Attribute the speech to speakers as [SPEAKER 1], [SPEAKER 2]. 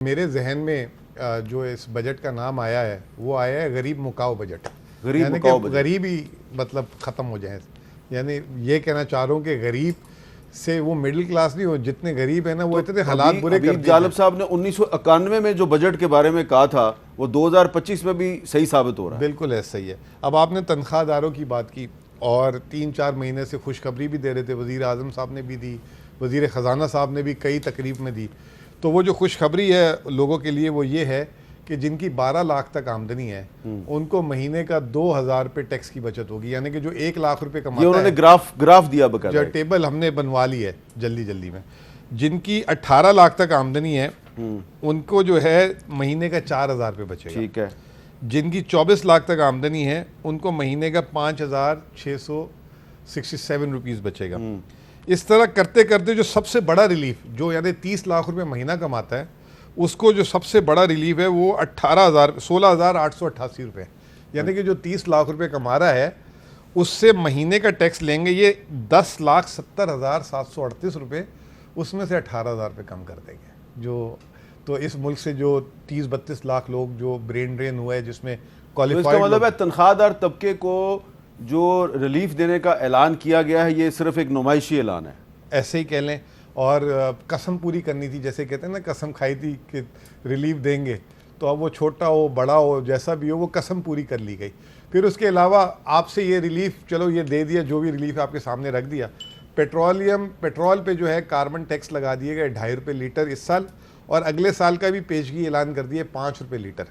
[SPEAKER 1] मेरे जहन में जो इस बजट का नाम आया है वो आया है गरीब मुकाओ बजट।
[SPEAKER 2] गरीब
[SPEAKER 1] यानी
[SPEAKER 2] मुकाओ
[SPEAKER 1] कि
[SPEAKER 2] बजट।
[SPEAKER 1] गरीबी मतलब ख़त्म हो जाए। यानी ये कहना चाह रहा हूँ कि गरीब से वो मिडिल क्लास नहीं हो, जितने गरीब है ना वो इतने हालात बुरे कर
[SPEAKER 2] हबीब
[SPEAKER 1] दिए
[SPEAKER 2] जालब
[SPEAKER 1] हैं।
[SPEAKER 2] साहब ने 1991 में जो बजट के बारे में कहा था वो 2025 में भी सही साबित हो रहा है।
[SPEAKER 1] बिल्कुल ऐसा ही है। अब आपने तनख्वाहदारों की बात की और 3-4 महीने से खुशखबरी भी दे रहे थे, वज़ीर आज़म साहब ने भी दी, वज़ीर ख़जाना साहब ने भी कई तकरीब में दी। तो वो जो खुशखबरी है लोगों के लिए वो ये है कि जिनकी 12 लाख तक आमदनी है उनको महीने का 2,000 रुपये टैक्स की बचत होगी। यानी कि जो 1 लाख रुपए
[SPEAKER 2] ये
[SPEAKER 1] कमाता
[SPEAKER 2] उन्होंने
[SPEAKER 1] है,
[SPEAKER 2] ग्राफ दिया
[SPEAKER 1] जो
[SPEAKER 2] बकायदा।
[SPEAKER 1] टेबल हमने बनवा ली है जल्दी जल्दी में, जिनकी 18 लाख तक आमदनी है उनको जो है महीने का 4,000 रुपये बचेगा।
[SPEAKER 2] ठीक है।
[SPEAKER 1] जिनकी 24 लाख तक आमदनी है उनको महीने का 5,667 रुपीज़ बचेगा। इस तरह करते करते जो सबसे बड़ा रिलीफ, जो यानी 30 लाख रुपए महीना कमाता है, उसको जो सबसे बड़ा रिलीफ है वो 16,888 रुपये। यानी कि जो 30 लाख रुपए कमा रहा है उससे महीने का टैक्स लेंगे ये 10,70,738 रुपये, उसमें से 18,000 रुपये कम कर देंगे। जो तो इस मुल्क से जो 30-32 लाख लोग जो ब्रेन ड्रेन हुआ है, जिसमें
[SPEAKER 2] तो इसका
[SPEAKER 1] क्वालिफाइड
[SPEAKER 2] मतलब है तनख्वाहदार तबके को जो रिलीफ देने का ऐलान किया गया है ये सिर्फ एक नुमाइशी ऐलान है।
[SPEAKER 1] ऐसे ही कह लें। और कसम पूरी करनी थी, जैसे कहते हैं ना कसम खाई थी कि रिलीफ देंगे, तो अब वो छोटा हो बड़ा हो जैसा भी हो वो कसम पूरी कर ली गई। फिर उसके अलावा आपसे ये रिलीफ, चलो ये दे दिया, जो भी रिलीफ आपके सामने रख दिया। पेट्रोल पे जो है कार्बन टैक्स लगा दिए गए 2.5 रुपये लीटर इस साल, और अगले साल का भी पेशगी ऐलान कर दिए 5 रुपये लीटर।